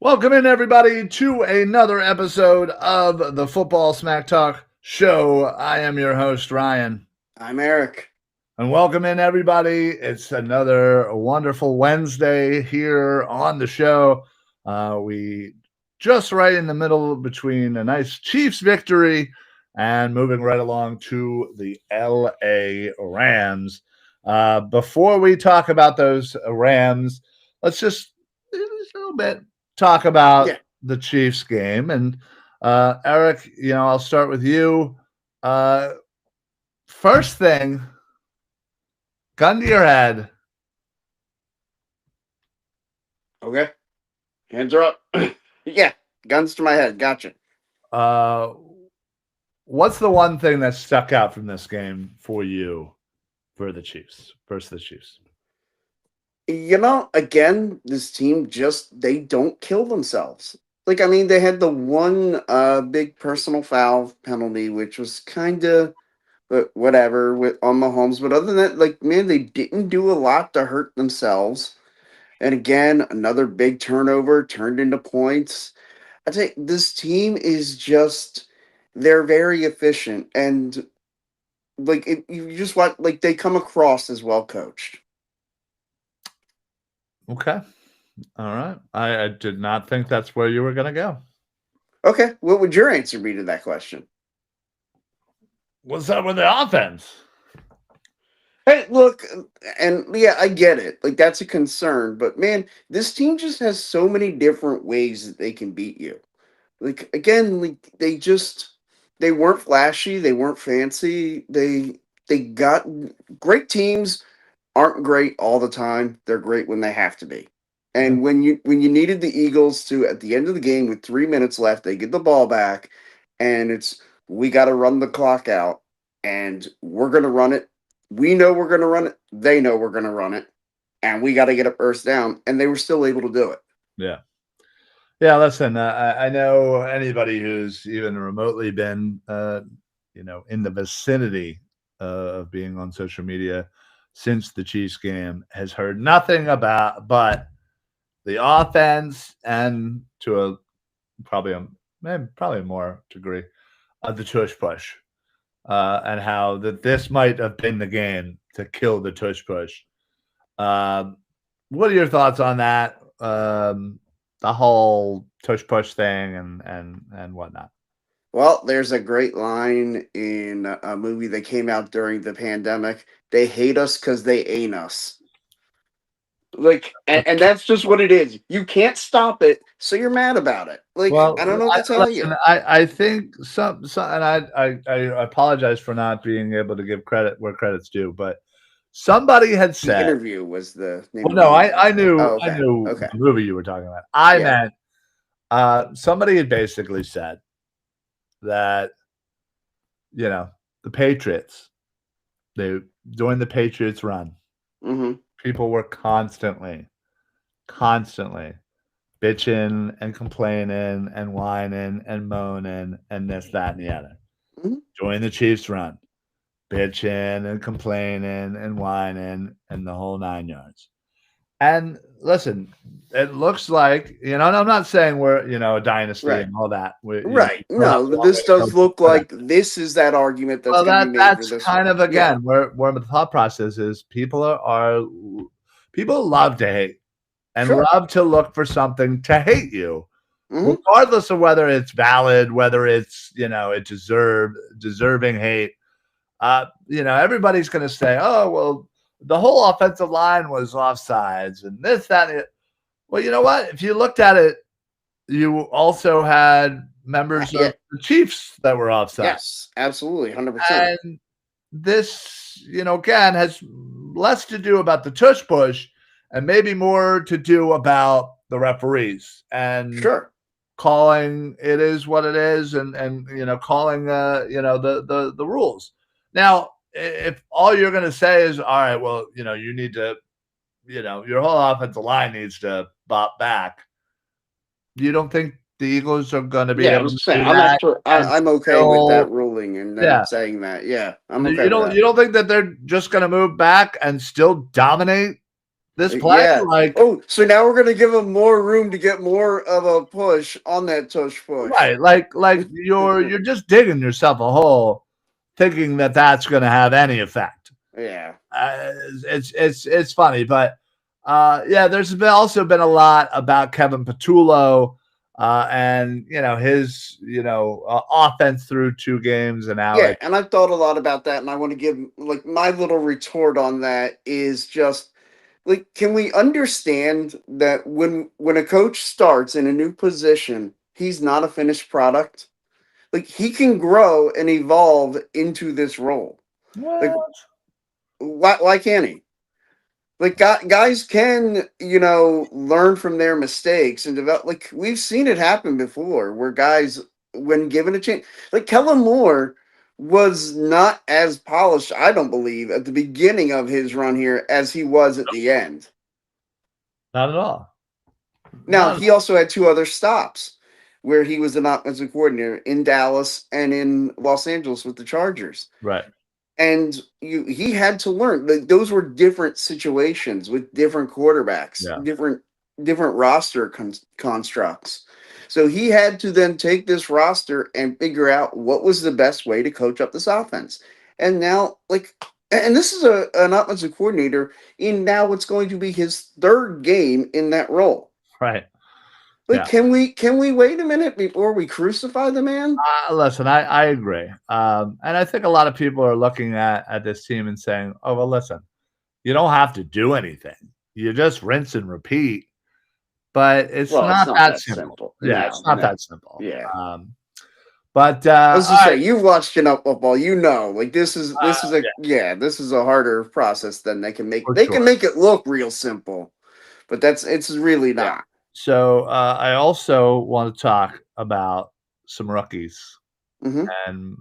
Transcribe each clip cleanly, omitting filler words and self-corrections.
Welcome in, everybody, to another episode of the Football Smack Talk Show. I am your host, Ryan. I'm Eric. And welcome in, everybody. It's another wonderful Wednesday here on the show. We just right in the middle between a nice Chiefs victory and moving right along to the LA Rams. Before we talk about those Rams, let's just a little bit talk about Yeah. the Chiefs game. And Eric, I'll start with you. First thing, gun to your head. Okay. Hands are up. Yeah. Guns to my head. Gotcha. Uh, what's the one thing that stuck out from this game for you for the Chiefs versus the Chiefs? Again, this team they don't kill themselves. They had the one big personal foul penalty, which was kind of whatever on Mahomes. But other than that, man, they didn't do a lot to hurt themselves. And again, another big turnover turned into points. I'd say this team is they're very efficient, and you just want they come across as well coached. Okay. All right. I did not think that's where you were going to go. Okay, what would your answer be to that question? What's up with the offense? Hey, look, and yeah, I get it. That's a concern, but man, this team just has so many different ways that they can beat you. Again, they weren't flashy, they weren't fancy. They got great teams aren't great all the time. They're great when they have to be. Yeah. And when you needed the Eagles to at the end of the game with 3 minutes left, they get the ball back, and it's we got to run the clock out, and we're gonna run it. We know we're gonna run it. They know we're gonna run it, and we got to get a first down. And they were still able to do it. Yeah. Yeah, listen, I know anybody who's even remotely been, in the vicinity of being on social media since the Chiefs game has heard nothing about but the offense and to a probably a more degree the tush push and how that this might have been the game to kill the tush push. What are your thoughts on that? The whole tush push thing and whatnot. Well, there's a great line in a movie that came out during the pandemic. They hate us because they ain't us. And that's just what it is. You can't stop it, so you're mad about it. Well, I don't know what to tell listen, you. I think some and I apologize for not being able to give credit where credit's due, but somebody had The said, Interview was the name well, of the no, movie. I knew Oh, I okay. knew Okay. the movie you were talking about. I Yeah. meant somebody had basically said that the Patriots, they during the Patriots run, Mm-hmm. people were constantly bitching and complaining and whining and moaning and this, that, and the other. Mm-hmm. During the Chiefs run, bitching and complaining and whining and the whole 9 yards. And listen, it looks like, and I'm not saying we're, a dynasty Right. and all that. We Right. still have a No, long this way to does go look for that. like this is that argument that's Well, going to be made for that's this kind one. of Yeah. again where the thought process is. People love to hate and Sure. love to look for something to hate you, Mm-hmm. regardless of whether it's valid, whether it's it deserving hate. Everybody's going to say, "Oh, well, the whole offensive line was offsides and this, that." And it. Well, you know what? If you looked at it, you also had members Yeah. of the Chiefs that were offside. Yes. Absolutely. 100%. And this, again, has less to do about the tush push and maybe more to do about the referees and Sure. calling it is what it is and calling the rules. Now, if all you're going to say is, all right, well, you need to, your whole offensive line needs to bop back. You don't think the Eagles are going to be Yeah, I able was to saying do I'm not that sure. and I'm okay with still, that ruling and them yeah. saying that. Yeah, I'm okay You with don't that. you don't think that they're just going to move back and still dominate this play, Yeah. like Oh, so now we're gonna give him more room to get more of a push on that tush push. right, like you're just digging yourself a hole, thinking that that's going to have any effect. Yeah. It's funny, but yeah, there's also been a lot about Kevin Patullo and his offense through 2 games, and now Yeah, and I've thought a lot about that, and I want to give like my little retort on that is just like, can we understand that when a coach starts in a new position, he's not a finished product? Like he can grow and evolve into this role. Like what? why can't he? Like guys can learn from their mistakes and develop. Like we've seen it happen before, where guys, when given a chance, like Kellen Moore was not as polished, I don't believe, at the beginning of his run here as he was at the end. Not at all. Now, Not at he also had two other stops where he was an offensive coordinator in Dallas and in Los Angeles with the Chargers. right. And he had to learn. Like, those were different situations with different quarterbacks, Yeah. different roster constructs. So he had to then take this roster and figure out what was the best way to coach up this offense. And now, and this is an offensive coordinator in now what's going to be his third game in that role. Right. Like, Yeah. can we wait a minute before we crucify the man? Listen, I agree, and I think a lot of people are looking at this team and saying, "Oh well, listen, you don't have to do anything. You just rinse and repeat." But it's Well, it's not not that that simple. simple. Yeah, No, it's not no. that simple. Yeah. But I was all just say right, you've watched enough football, like this is yeah, this is a harder process than they can make. for They can sure. make it look real simple, but it's really Yeah. not. So I also want to talk about some rookies, Hmm. and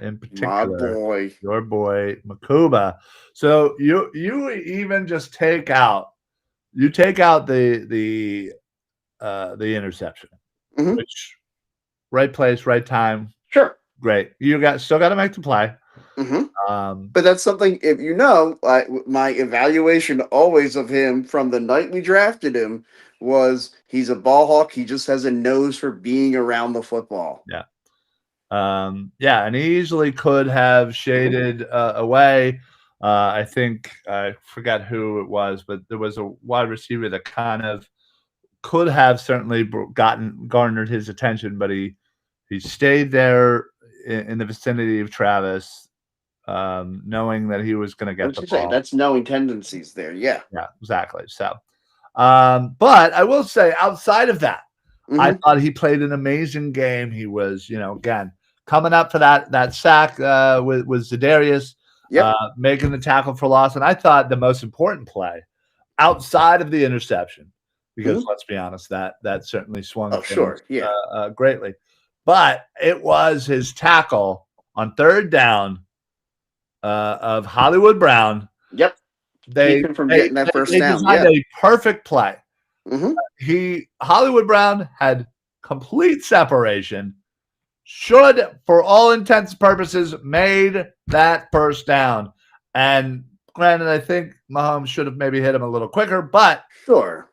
in My particular, boy. your boy Makuba. So you even just take out the interception, Hmm. which right place, right time, Sure. great. You still got to make the play. Hmm. Um, But that's something, if my evaluation always of him from the night we drafted him was he's a ball hawk. He just has a nose for being around the football. yeah. Yeah, and he easily could have Hmm. shaded away. I think I forgot who it was, but there was a wide receiver that kind of could have certainly garnered his attention, but he stayed there in the vicinity of Travis, knowing that he was going to I get was the gonna say ball. that's knowing tendencies there. Yeah. Yeah, exactly. So, but I will say, outside of that, I Hmm. thought he played an amazing game. He was, again, coming up for that sack with Za'Darius, Yep. making the tackle for loss, and I thought the most important play outside of the interception, because Hmm. let's be honest, that certainly swung Oh, things sure. Yeah. greatly, but it was his tackle on third down of Hollywood Brown. Yep. They Keep him from they getting that they, first they down. designed Yeah. a perfect play. Hmm. Hollywood Brown had complete separation, should, for all intents and purposes, made that first down. And granted, I think Mahomes should have maybe hit him a little quicker, but Sure.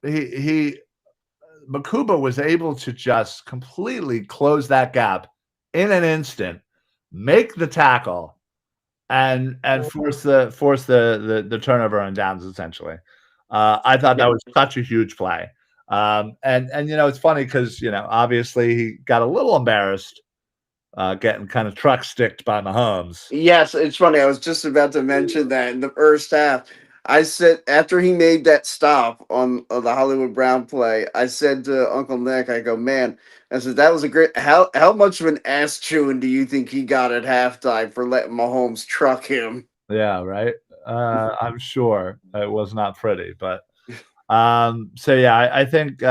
he Makuba was able to just completely close that gap in an instant, make the tackle, and force the turnover on downs essentially. I thought that Yeah. was such a huge play. And it's funny because obviously he got a little embarrassed getting kind of truck sticked by Mahomes. Yes, it's funny. I was just about to mention that in the first half. I said after he made that stop on the Hollywood Brown play, I said to Uncle Nick, I go, man, I said that was a great. How much of an ass chewing do you think he got at halftime for letting Mahomes truck him? Yeah, right. I'm sure it was not pretty, but so yeah, I think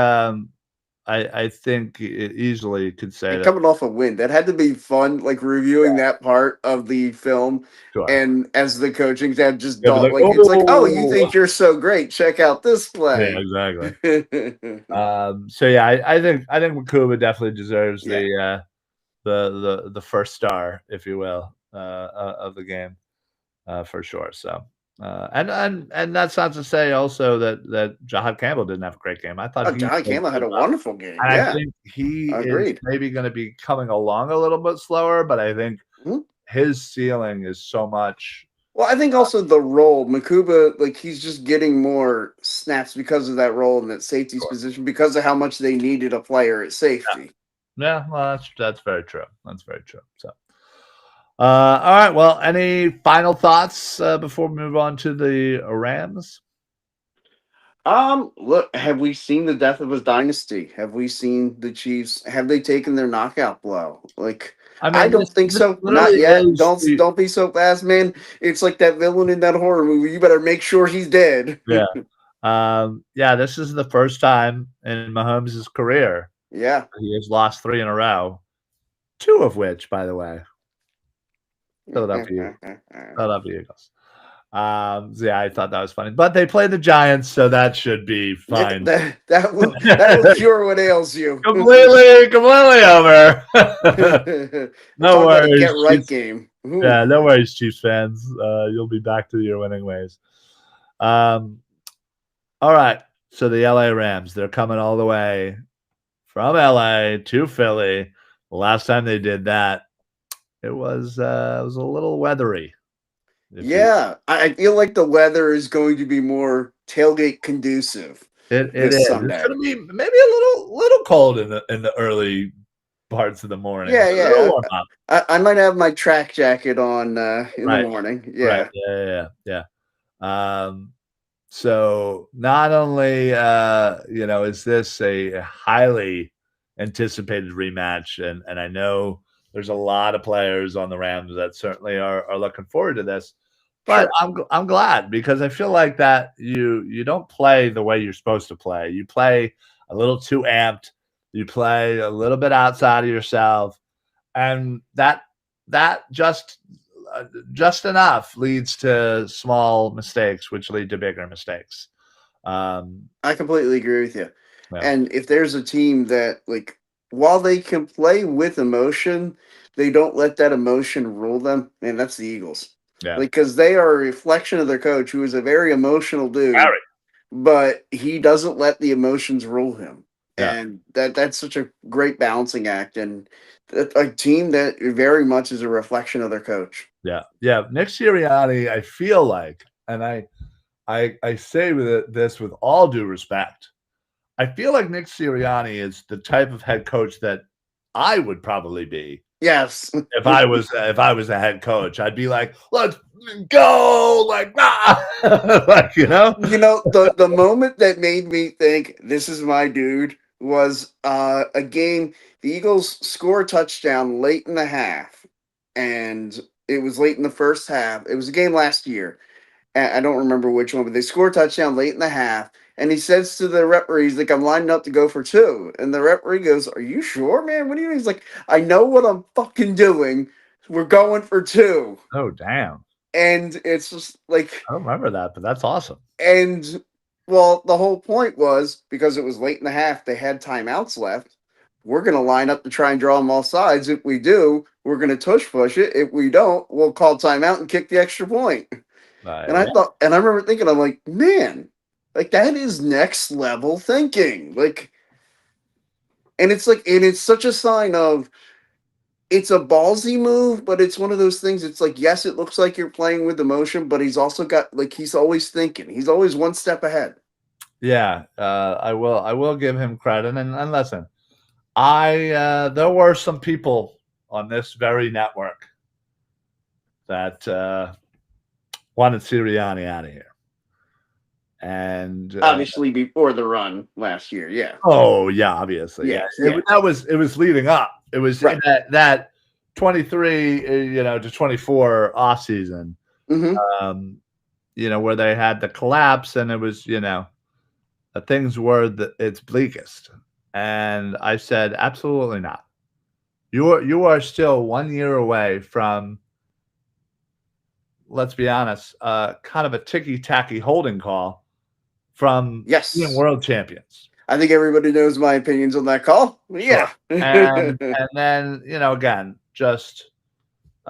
I think easily could say And that. coming off a win, that had to be fun. Like reviewing that part of the film, Sure. and as the coaching staff just Yeah, but don't like, like, it's like, oh, you oh, think you're so great? Check out this yeah, play. exactly. So yeah, I think Makuba definitely deserves Yeah. the first star, if you will, of the game, for sure. So And that's not to say also that Jahad Campbell didn't have a great game. I thought Oh, he John played Campbell had really a well. wonderful game. And I Yeah, think he is agreed. maybe going to be coming along a little bit slower, but I think Mhm. his ceiling is so much. Well, I think also the role Makuba, like he's just getting more snaps because of that role in that safety's Sure. position because of how much they needed a player at safety. Yeah, well, that's very true. That's very true. So, all right. Well, any final thoughts before we move on to the Rams? Look, have we seen the death of a dynasty? Have we seen the Chiefs? Have they taken their knockout blow? Like, I I mean, don't think this so. literally Not yet. is Don't the don't be so fast, man. It's like that villain in that horror movie. You better make sure he's dead. yeah. Yeah, this is the first time in Mahomes' career Yeah. he has lost 3 in a row, 2 of which, by the way, Philadelphia Philadelphia Eagles. So yeah, I thought that was funny. But they play the Giants, so that should be fine. That will cure what ails you. Completely over. No Talk about a get worries, right Chiefs. game. Ooh. Yeah, no worries, Chiefs fans. You'll be back to your winning ways. Um, all right. So the LA Rams, they're coming all the way from LA to Philly. The last time they did that, it was a little weathery. Yeah, I feel like the weather is going to be more tailgate conducive It this is. It's Sunday. gonna be maybe a little cold in the early parts of the morning. Yeah, A little yeah. warm up. I might have my track jacket on in the Right. morning. Right. Yeah, Yeah. So not only is this a highly anticipated rematch, and I know there's a lot of players on the Rams that certainly are looking forward to this. But sure. I'm glad because I feel like that you don't play the way you're supposed to play. You play a little too amped. You play a little bit outside of yourself, and that just enough leads to small mistakes, which lead to bigger mistakes. Um, I completely agree with you. yeah, And if there's a team that like while they can play with emotion, they don't let that emotion rule them, and that's the Eagles. yeah, Like cuz they are a reflection of their coach who is a very emotional dude, very, but he doesn't let the emotions rule him. yeah, And that's such a great balancing act and a team that very much is a reflection of their coach. yeah. Nick Sirianni, I feel like, and I say this with all due respect, I feel like Nick Sirianni is the type of head coach that I would probably be Yes. if I was a head coach. I'd be like, let's go, like, like You know, the moment that made me think this is my dude was a game. The Eagles score a touchdown late in the half, and it was late in the first half. It was a game last year. I don't remember which one, but they score a touchdown late in the half. And he says to the referee, he's like, I'm lining up to go for two. And the referee goes, Are you sure, man? What do you mean? He's like, I know what I'm fucking doing. We're going for two. oh damn. And it's just like, I don't remember that, but that's awesome. and well, the whole point was because it was late in the half, they had timeouts left. We're going to line up to try and draw them all sides. If we do, we're going to tush push it. If we don't, we'll call timeout and kick the extra point. And I Yeah, thought, and I remember thinking, I'm like, man, like that is next level thinking. Like, and it's like, and it's such a sign of it's a ballsy move, but it's one of those things. It's like, yes, it looks like you're playing with emotion, but he's also got like he's always thinking. He's always one step ahead. yeah. I will give him credit. And listen, there were some people on this very network that wanted Sirianni out of here. And Obviously, before the run last year, yeah, oh yeah, obviously, yeah. yes, yeah, It was leading up. It was right. that 23, to 24 off season, Mm-hmm. where they had the collapse, and it was, things were its bleakest. And I said, absolutely not. You are still 1 year away from, let's be honest, kind of a ticky-tacky holding call from being Yes, world champions. I think everybody knows my opinions on that call. Sure. Yeah, And then, again, just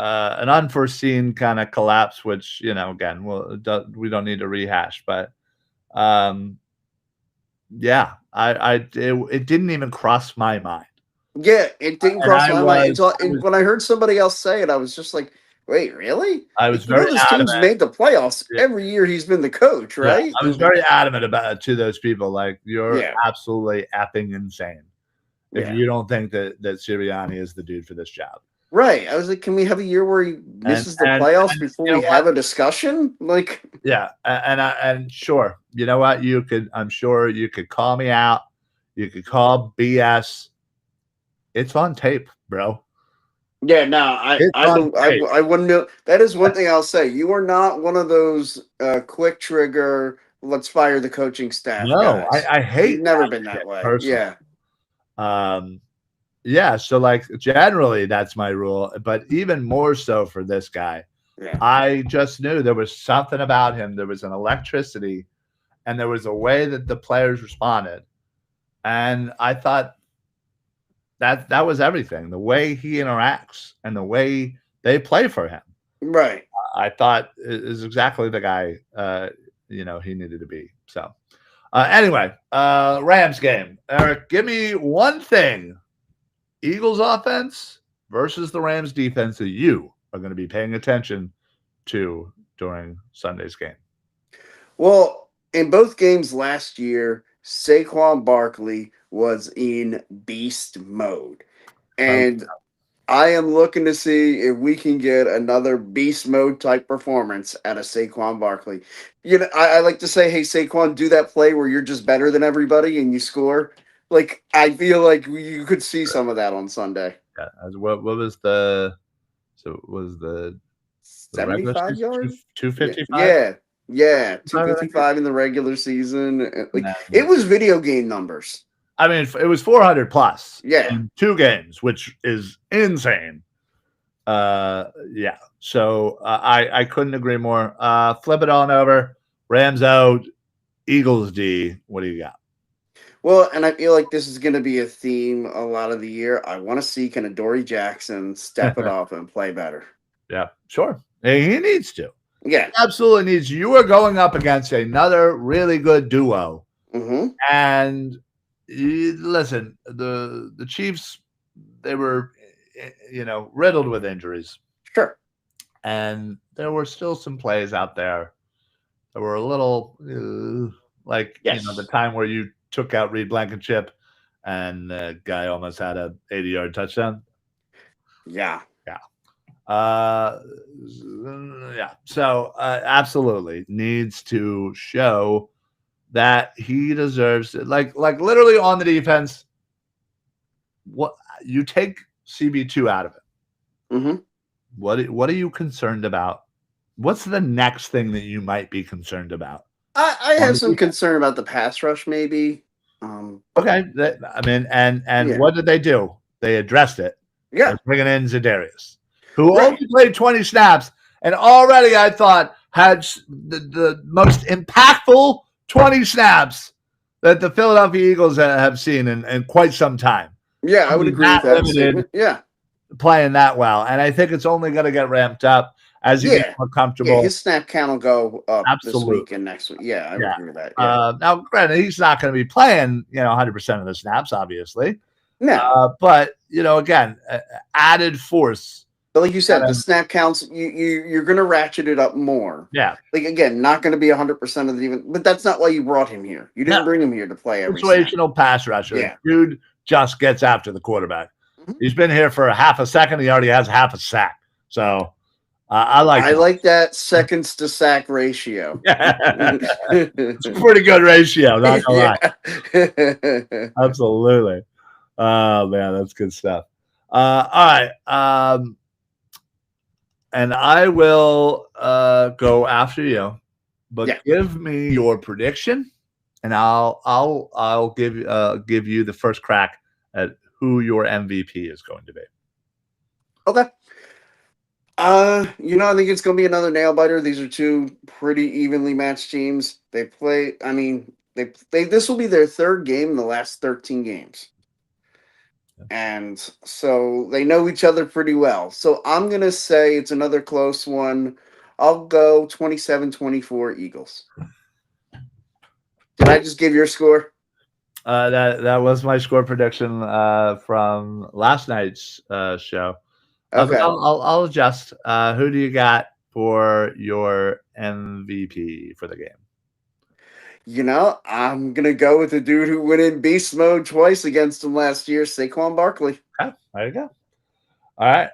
an unforeseen kind of collapse, which again, we don't need to rehash, but um, yeah, it didn't even cross my mind, Yeah, it didn't and cross my mind until and when I heard somebody else say it, I was just like, "Wait, really?" I was Like, very this team's adamant. made the playoffs Yeah, every year he's been the coach, yeah, right? I was very adamant about to those people, like, you're Yeah, absolutely effing insane if yeah. you don't think that Sirianni is the dude for this job. Right. I was like, "Can we have a year where he And misses the and playoffs and before you know we what? have a discussion?" Like, Yeah, and sure, you know what? I'm sure you could call me out. You could call BS. It's on tape, bro. yeah, no, I It's I on bel- I tape. I wouldn't know. That is one thing I'll say. You are not one of those quick trigger, let's fire the coaching staff No, guys. I You've hate never that been that shit way. personally. Yeah. Um, yeah, so, like, generally, that's my rule, but even more so for this guy. Yeah. I just knew there was something about him. There was an electricity, and there was a way that the players responded, and I thought that was everything. The way he interacts and the way they play for him, Right. I thought is exactly the guy he needed to be. So anyway, Rams game. Eric, give me one thing: Eagles offense versus the Rams defense that you are going to be paying attention to during Sunday's game. Well, in both games last year, Saquon Barkley was in beast mode. Oh, And I am looking to see if we can get another beast mode type performance out of Saquon Barkley. I like to say, hey, Saquon, do that play where you're just better than everybody and you score. Like, I feel like you could see some of that on Sunday. yeah. What was the was the regular 75 season yard? two Yeah. 55? Yeah. Yeah. 255 in the regular season. Like, it was video game numbers. I mean, it was 400 plus Yeah. in 2 games, which is insane. Yeah. So I couldn't agree more. Flip it on over. Rams out. Eagles D. What do you got? Well, and I feel like this is going to be a theme a lot of the year. I want to see kind of Dory Jackson step it up and play better. Yeah, sure. He needs to. Yeah. Absolutely needs. You are going up against another really good duo, Mm-hmm. and listen, the Chiefs, they were riddled with injuries, Sure. and there were still some plays out there that were a little like the Yes. time where you took out Reed Blankenship and the guy almost had a 80-yard touchdown. Yeah. Yeah. Yeah. So absolutely needs to show that he deserves it. Like literally on the defense. What you take CB2 out of it? Mm-hmm. What are you concerned about? What's the next thing that you might be concerned about? I On have the some defense? concern about the pass rush, maybe. Okay, I mean, and Yeah. what did they do? They addressed it. Yeah. They're bringing in Za'Darius, who Right. only played 20 snaps, and already I thought had the most impactful 20 snaps that the Philadelphia Eagles have seen in quite some time. Yeah, I would Somebody agree with that that limited, statement. Yeah. playing that well, and I think it's only going to get ramped up as you get Yeah. more Yeah. comfortable. His snap count will go up this Absolutely. week and next week. Yeah, I would Yeah. agree with that. Yeah. Now, granted, he's not going to be playing, 100% of the snaps, obviously. No. But again, added force. But like you said, Kind the of, snap counts, you're going to ratchet it up more. yeah. Like, again, not going to be 100% of the even, but that's not why you brought him here. You No. didn't bring him here to play every snap. Situational pass rusher. Yeah. Dude just gets after the quarterback. Mhm. He's been here for a half a second. He already has half a sack. So I like that seconds to sack ratio. It's a pretty good ratio, not gonna lie. Absolutely. Oh man, that's good stuff. All right. And I will go after you, but Yeah. give me your prediction, and I'll give you the first crack at who your MVP is going to be. Okay. I think it's going to be another nail biter. These are two pretty evenly matched teams. They play. I mean, they this will be their third game in the last 13 games. And so they know each other pretty well. So I'm going to say it's another close one. I'll go 27-24 Eagles. Did I just give your score? That was my score prediction from last night's show. But Okay. I'll adjust. Who do you got for your MVP for the game? I'm going to go with the dude who went in beast mode twice against him last year, Saquon Barkley. Okay, there you go. All right.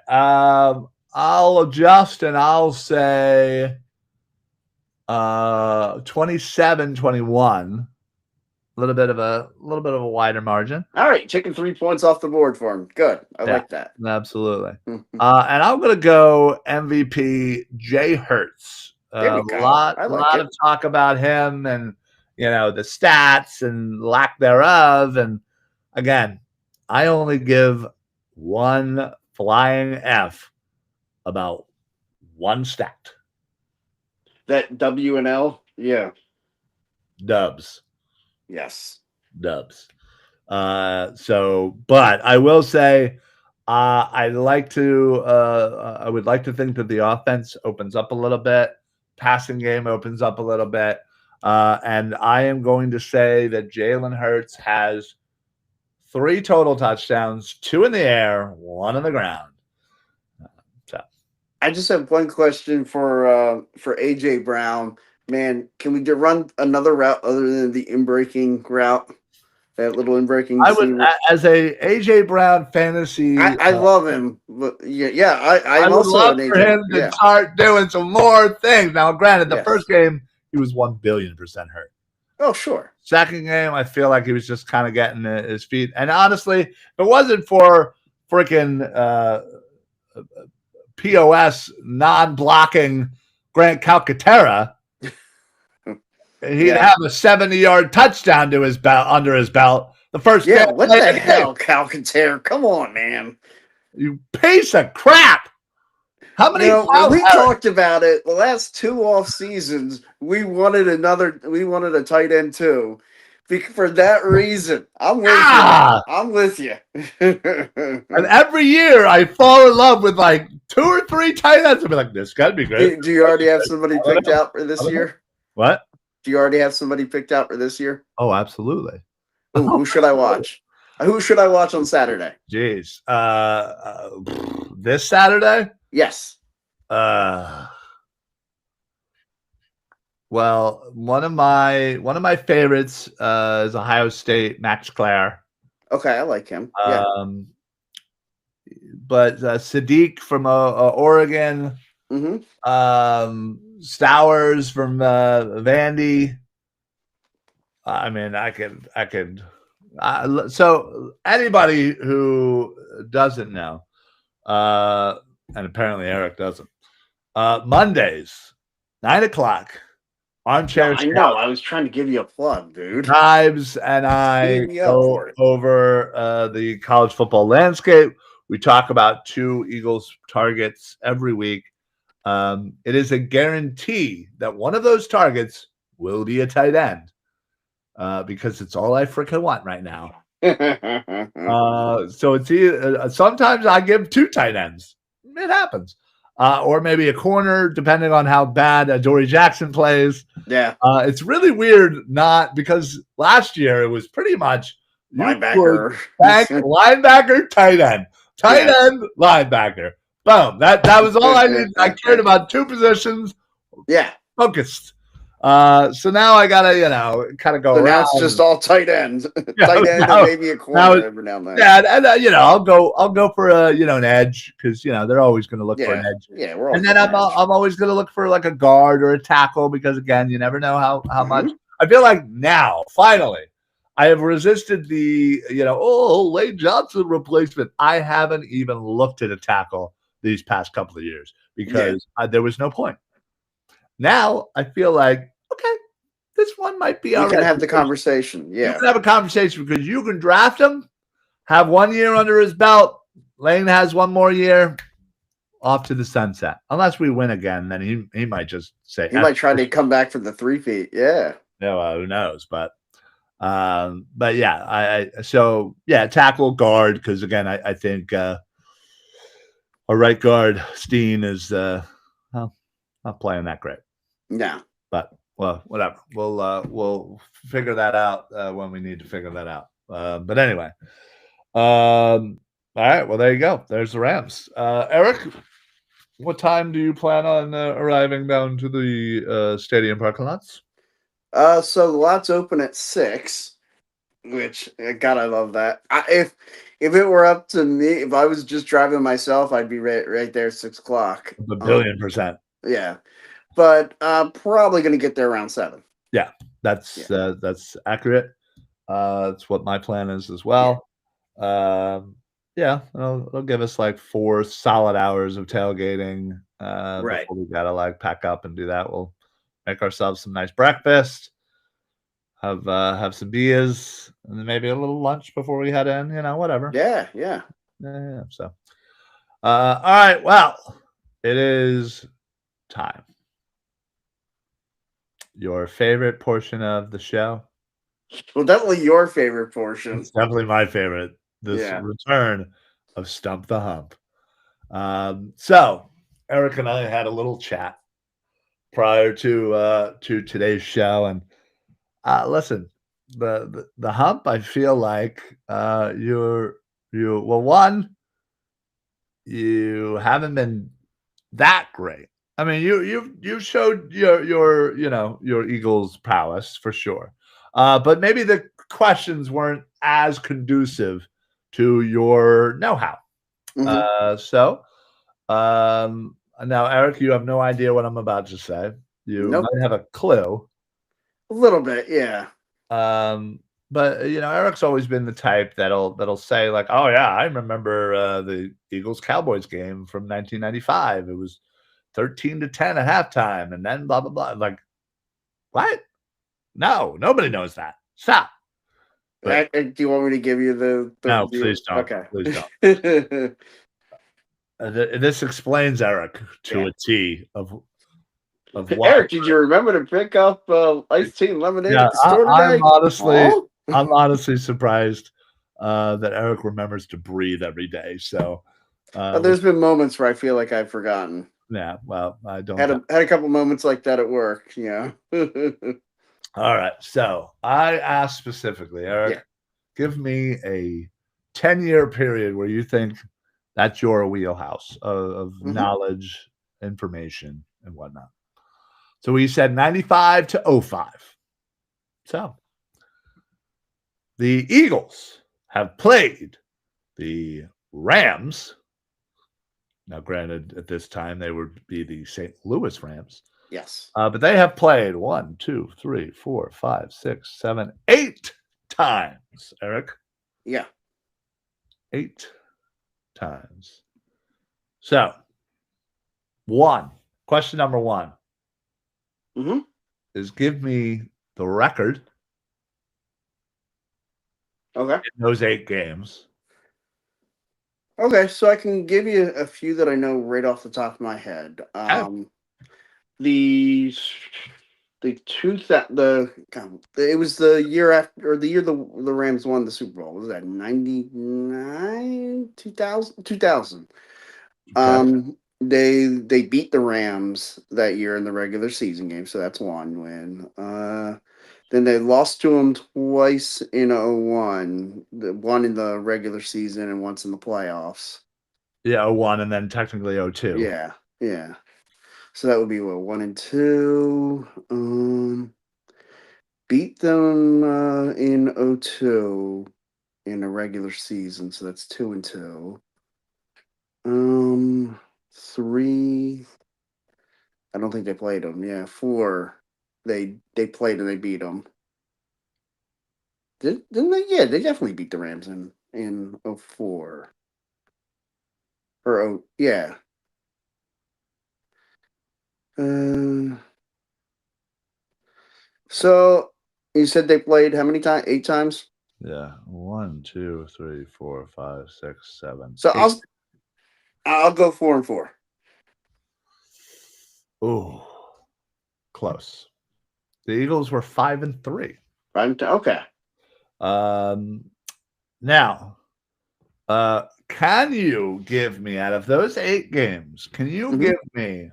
I'll adjust and I'll say 27-21. A little bit of a wider margin. All right, taking 3 points off the board for him. Good. I like that. Absolutely. And I'm going to go MVP Jay Hurts. There we go. A lot of talk about him and the stats and lack thereof. And again, I only give one flying F about one stat. That W and L, yeah. Dubs. Yes. Dubs. But I will say, I would like to think that the offense opens up a little bit, passing game opens up a little bit, and I am going to say that Jalen Hurts has 3 total touchdowns, 2 in the air, 1 on the ground. I just have one question for AJ Brown. Man, can we run another route other than the in-breaking route? That little in-breaking. I would, as a AJ Brown fantasy. I love him, but I'm would also love an for him to start doing some more things. Now, granted, the first game he was 1,000,000,000% hurt. Oh, sure. Second game, I feel like he was just kind of getting his feet. And honestly, if it wasn't for freaking POS non-blocking Grant Calcaterra, he'd have a 70-yard touchdown to his belt under his belt. The first game. What the hell, Calcaterra? Come on, man. You piece of crap. How many? We talked about it the last 2 off seasons. We wanted a tight end too. For that reason, I'm with you. I'm with you. And every year I fall in love with like 2 or 3 tight ends. I'll be like, this got to be great. Do you already have somebody picked out for this year? What? Do you already have somebody picked out for this year? Oh, absolutely. Who should I watch? Who should I watch on Saturday? Jeez. This Saturday? Yes. Well, one of my favorites is Ohio State, Max Clare. Okay, I like him. But Sadiq from Oregon. Mm-hmm. Stowers from Vandy. I mean, I could. So anybody who doesn't know, and apparently Eric doesn't, Mondays, 9:00, Armchair. I know. I was trying to give you a plug, dude. Knives and I go over the college football landscape. We talk about 2 Eagles targets every week. It is a guarantee that one of those targets will be a tight end, because it's all I freaking want right now. So it's sometimes I give 2 tight ends. It happens. Or maybe a corner, depending on how bad Dory Jackson plays. Yeah. It's really weird, because last year it was pretty much linebacker, tight end, linebacker. Boom. That was all I needed. I cared about 2 positions. Yeah. Focused. So now I gotta, kind of go around. Now it's just all tight ends, tight end, and maybe a corner every now and then. Yeah, and I'll go for an edge, because they're always going to look for an edge. Yeah, and then I'm always going to look for like a guard or a tackle, because again, you never know how much. I feel like now finally I have resisted the Lane Johnson replacement. I haven't even looked at a tackle these past couple of years, because there was no point. Now I feel like, okay, this one might be all right. We can have the conversation. Yeah. You can have a conversation, because you can draft him, have 1 year under his belt. Lane has 1 more year, off to the sunset. Unless we win again, then he might just say. He might try to come back for the 3-peat. Yeah. No, who knows? But But yeah, so yeah, tackle guard because again, I think our right guard Steen is well, not playing that great. No. But well, whatever. We'll figure that out when we need to figure that out. But anyway, all right. Well, there you go. There's the Rams. Eric, what time do you plan on arriving down to the stadium parking lots? So the lots open at 6, which God, I love that. If it were up to me, if I was just driving myself, I'd be right there at 6 o'clock. A billion%. Yeah, but probably gonna get there around 7. Yeah, that's accurate. It's what my plan is as well. Yeah, it'll give us like 4 solid hours of tailgating Right. before we gotta like pack up and do that. We'll make ourselves some nice breakfast, have some beers, and then maybe a little lunch before we head in. Whatever. Yeah, yeah. Yeah. So, all right. Well, it is time. Your favorite portion of the show? Well, definitely your favorite portion. It's definitely my favorite. This Yeah. return of Stump the Hump. So Eric and I had a little chat prior to today's show, and listen, the hump. I feel like well, one, you haven't been that great. I mean, you showed your Eagles prowess for sure, but maybe the questions weren't as conducive to your know-how. Hmm. So now, Eric, you have no idea what I'm about to say. You Nope. might have a clue. A little bit, yeah. Um, but Eric's always been the type that'll say like, "Oh yeah, I remember the Eagles Cowboys game from 1995. It was 13-10 at halftime, and then blah blah blah." Like, what? No, nobody knows that. Stop. But Do you want me to give you no, the please don't. okay? Please don't. This explains Eric to Yeah. a T of why. Eric, did you remember to pick up iced tea and lemonade Yeah, at the store I'm today? honestly Huh? I'm honestly surprised that Eric remembers to breathe every day. So, which There's been moments where I feel like I've forgotten. yeah, well, I don't. Had a couple moments like that at work. Yeah. All right, so I asked specifically, Eric, Yeah. give me a 10-year period where you think that's your wheelhouse of Hmm. knowledge, information, and whatnot. So we said 95 to 05. So the Eagles have played the Rams. Now, granted, at this time they would be the St. Louis Rams, Yes. but they have played 1, 2, 3, 4, 5, 6, 7, 8 times. Eric, Yeah. 8 times. So, question number one Hmm. is give me the record Okay. in those 8 games. Okay. So I can give you a few that I know right off the top of my head. Okay. The it was the year after, or the year the Rams won the Super Bowl. Was that 99, 2000, 2000? Okay. They beat the Rams that year in the regular season game, so that's one win. Then they lost to them twice in '01. One in the regular season and once in the playoffs. Yeah, 01 and then technically 02. Yeah, yeah. So that would be what, 1 and 2. Beat them in '02 in a regular season, so that's 2 and 2. 3. I don't think they played them. Yeah, 4. They played and they beat them. Didn't they? Yeah, they definitely beat the Rams in '04 or yeah. Uh, so you said they played how many times? 8 times. Yeah. 1, 2, 3, 4, 5, 6, 7, So 8. I'll go 4 and 4. Ooh, close. The Eagles were 5 and 3. Right? Okay. Now, can you give me, out of those 8 games, can you Mhm. give me,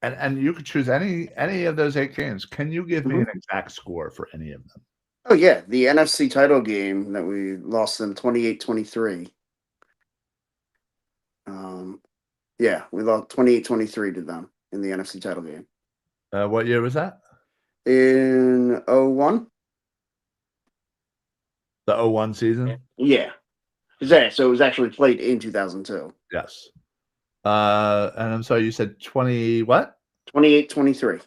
and you could choose any of those 8 games, can you give me Mhm. an exact score for any of them? Oh yeah, the NFC title game that we lost them 28-23. Um, yeah, we lost 28-23 to them in the NFC title game What year was that? in 01. The '01 season? Yeah, so it was actually played in 2002. Yes. And I'm sorry, you said 20 what? 28-23.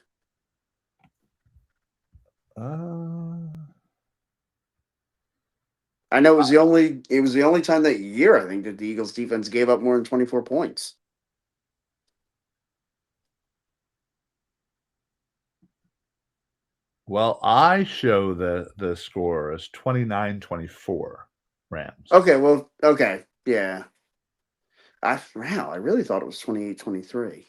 Uh, I know it was the only time that year I think that the Eagles defense gave up more than 24 points. well, I show the score as 29-24 Rams. Okay, well, okay, yeah. I really thought it was 28-23.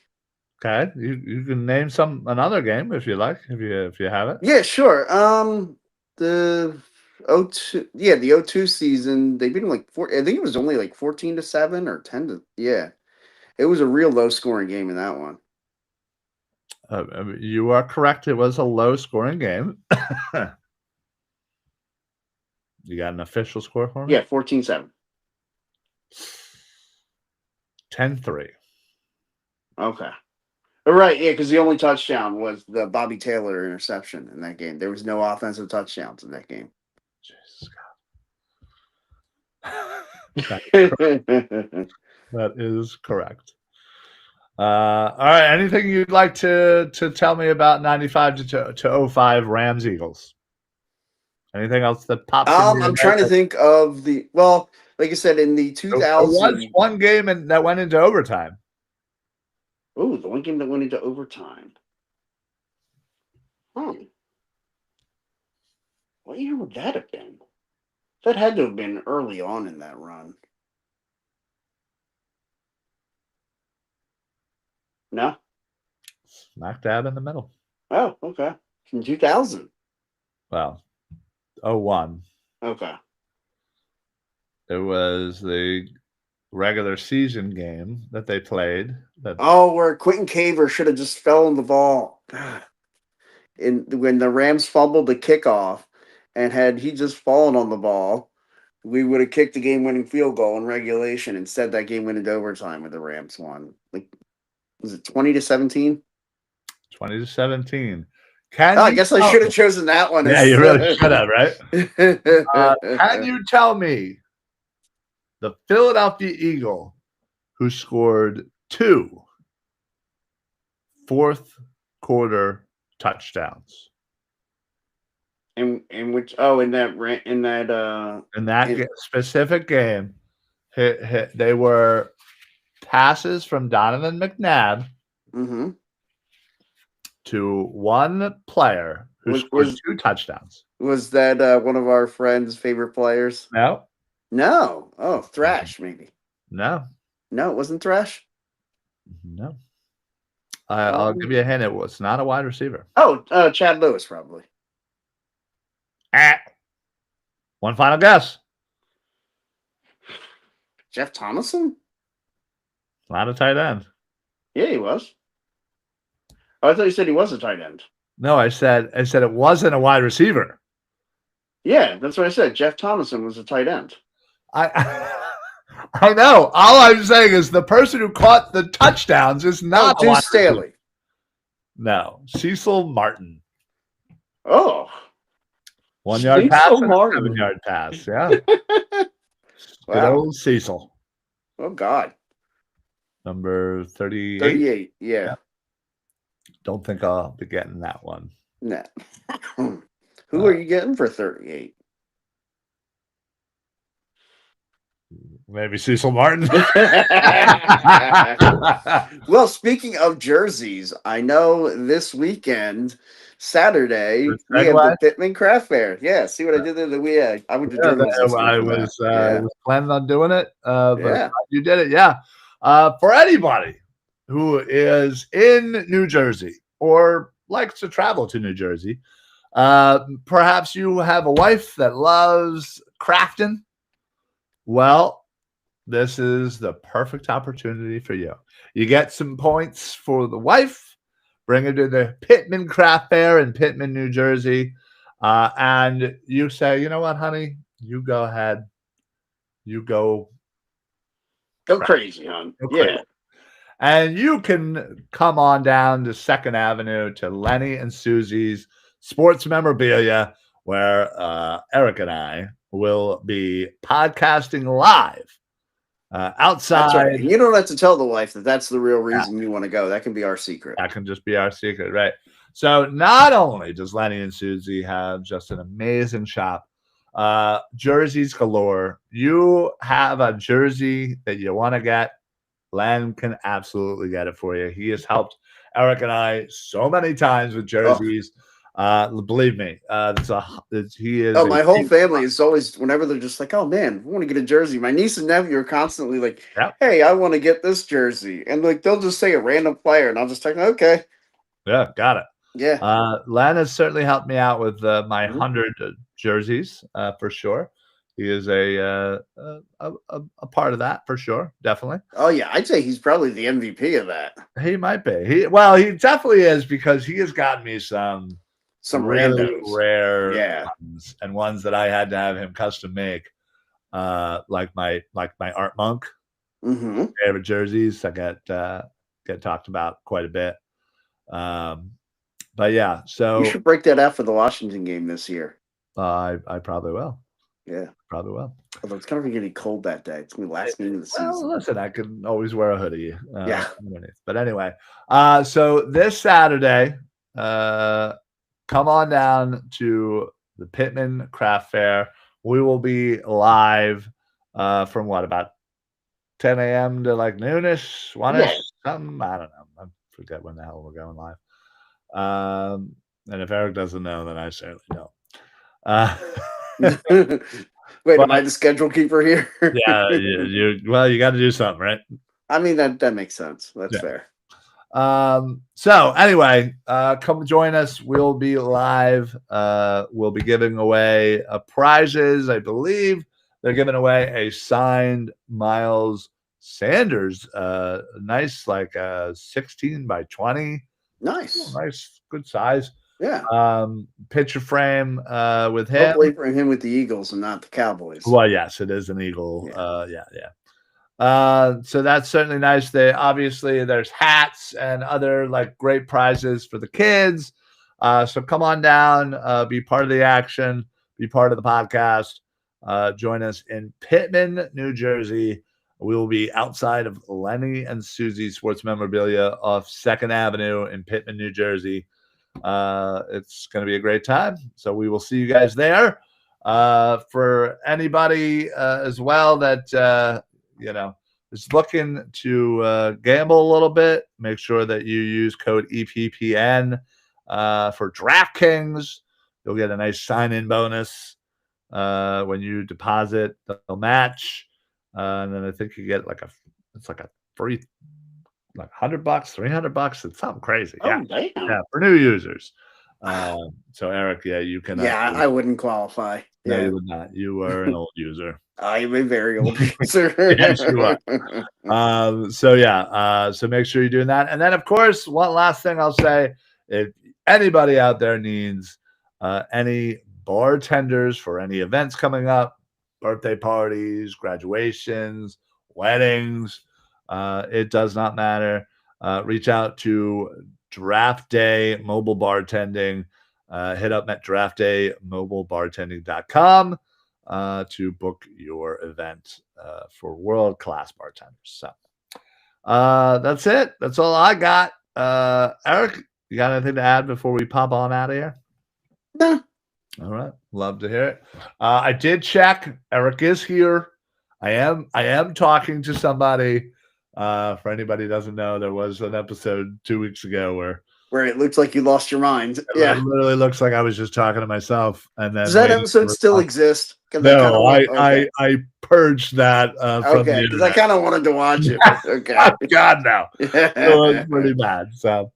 Okay, you can name another game if you like, if you have it. Yeah, sure. The the 02 season, they beat them like four. I think it was only like 14-7 or 10 to. Yeah, it was a real low scoring game in that one. I mean, you are correct. It was a low scoring game. You got an official score for me? Yeah, 14-7. 10-3. Okay. All right, yeah, because the only touchdown was the Bobby Taylor interception in that game. There was no offensive touchdowns in that game. Jesus God. That is correct. That is correct. All right. Anything you'd like to tell me about 95 to 05 Rams Eagles? Anything else that pops into your I'm head? trying to think of like I said, in the There was 2000. one game that went into overtime. Oh, the one game that went into overtime. Hmm. What year would that have been? That had to have been early on in that run. No? Smack dab in the middle. Oh, okay. From 2000. Well, 01. Okay. It was the regular season game that they played. That Oh, where Quentin Caver should have just fell on the ball. God. When the Rams fumbled the kickoff, and had he just fallen on the ball, we would have kicked the game-winning field goal in regulation. Instead, that game went into overtime where the Rams won. Like, was it 20-17? 20-17. Oh, Can I you guess I tell should me? have chosen that one. Yeah, you really should have, right? Can As you tell me the Philadelphia Eagle who scored 2 fourth quarter touchdowns in which in that in that in, specific game? They were passes from Donovan McNabb mm-hmm. to one player who scored was 2 touchdowns. was that one of our friends' favorite players? No, No. Oh, Thrash maybe. no, No, it wasn't Thrash. no. I'll give you a hint. It was not a wide receiver. Chad Lewis probably. Ah. One final guess. Jeff Thomason? Not a tight end. Yeah, he was. Oh, I thought you said he was a tight end. No, I said it wasn't a wide receiver. Yeah, that's what I said. Jeff Thomason was a tight end. I know. All I'm saying is the person who caught the touchdowns is not a wide Deuce receiver. Staley. No, Cecil Martin. Oh, 1 yard Cecil pass and a Martin. 7-yard pass. Yeah. Good Wow. old Cecil. Oh God. Number 38. 38. Yeah. Yeah. Don't think I'll be getting that one. Nah. Who are you getting for 38? Maybe Cecil Martin. Well, speaking of jerseys, I know this weekend, Saturday, we have the Pittman Craft Fair. Yeah, see what I did there? I went to Germany's this week I for was that. was planning on doing it, but Yeah. you did it. Yeah. For anybody who is in New Jersey or likes to travel to New Jersey, Perhaps you have a wife that loves crafting. Well, this is the perfect opportunity for you. You get some points for the wife, bring her to the Pittman Craft Fair in Pittman, New Jersey, and you say, you know what, honey, you go ahead, you go Go craft, crazy, hon. go crazy. Yeah. And you can come on down to Second Avenue to Lenny and Susie's Sports Memorabilia, where Eric and I will be podcasting live That's outside. right. And you don't have to tell the wife that that's the real reason you want to go. That can be our secret. That can just be our secret, right? So not only does Lenny and Susie have just an amazing shop, jerseys galore. You have a jersey that you want to get, Len can absolutely get it for you. He has helped Eric and I so many times with jerseys. Believe me, he is. Oh, my whole family is always, whenever they're just like, oh man, I want to get a jersey. My niece and nephew are constantly like, Yep. hey, I want to get this jersey. And like they'll just say a random player, and I'll just take, okay. Yeah, got it. Yeah. Len has certainly helped me out with my Mhm. 100 jerseys for sure. He is a part of that for sure, definitely. Oh yeah, I'd say he's probably the MVP of that. He might be. He definitely is, because he has gotten me some really randos. rare Yeah. ones, and ones that I had to have him custom make. Like my Art Monk Mm-hmm. favorite jerseys that get talked about quite a bit. But yeah, so You should break that out for the Washington game this year. I probably will. Yeah. Probably will. Although it's kind of getting cold that day. It's gonna be the last game of the season. Well, listen, I can always wear a hoodie. Yeah. Underneath. But anyway, so this Saturday, come on down to the Pittman Craft Fair. We will be live from about 10 a.m. to like noonish, 1ish, something. I don't know. I forget when the hell we're going live. And if Eric doesn't know, then I certainly don't. Wait, am I the schedule keeper here? Yeah, you got to do something, right? I mean, that makes sense. That's fair. So anyway, come join us. We'll be live. We'll be giving away prizes. I believe they're giving away a signed Miles Sanders, nice, like 16 by 20. Nice. Nice, good size. Yeah. Picture frame with him. Hopefully for him with the Eagles and not the Cowboys. Well, yes, it is an Eagle. Yeah. So that's certainly nice. There's hats and other like great prizes for the kids. So come on down, be part of the action, be part of the podcast. Join us in Pittman, New Jersey. We will be outside of Lenny and Susie Sports Memorabilia off 2nd Avenue in Pittman, New Jersey. It's going to be a great time. So we will see you guys there. For anybody as well that is looking to gamble a little bit, make sure that you use code EPPN for DraftKings. You'll get a nice sign-in bonus when you deposit. They'll match, and then I think you get it's like a free, like $100, $300. It's something crazy. Oh, yeah, for new users. So Eric, you can. I wouldn't qualify. No, you would not. You are an old user. I'm a very old user. Yes, you are. So make sure you're doing that. And then, of course, one last thing I'll say: if anybody out there needs any bartenders for any events coming up, birthday parties, graduations, weddings, it does not matter. Reach out to Draft Day Mobile Bartending. Hit up at draftdaymobilebartending.com to book your event for world-class bartenders. So that's it. That's all I got. Eric, you got anything to add before we pop on out of here? No. All right. Love to hear it. I did check. Eric is here. I am talking to somebody. For anybody who doesn't know, there was an episode 2 weeks ago where it looks like you lost your mind. It literally looks like I was just talking to myself. And then does that episode still exist? No, I purged that. Okay, because I kind of wanted to watch it. Okay, God, no. It was pretty bad. So,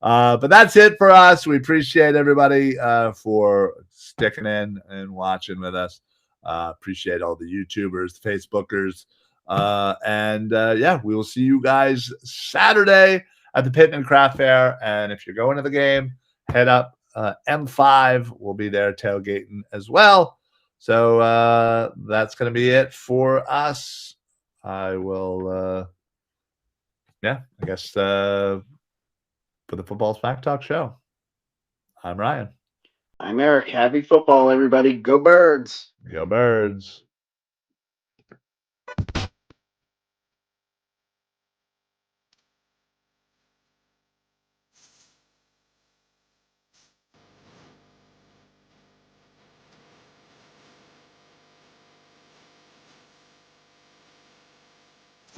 But that's it for us. We appreciate everybody for sticking in and watching with us. Appreciate all the YouTubers, the Facebookers. And yeah, we will see you guys Saturday at the Pittman Craft Fair. And if you're going to the game, head up M5. We'll be there tailgating as well. So that's going to be it for us. I will, yeah, I guess for the Football's Fact Talk show, I'm Ryan. I'm Eric. Happy football, everybody. Go Birds. Go Birds.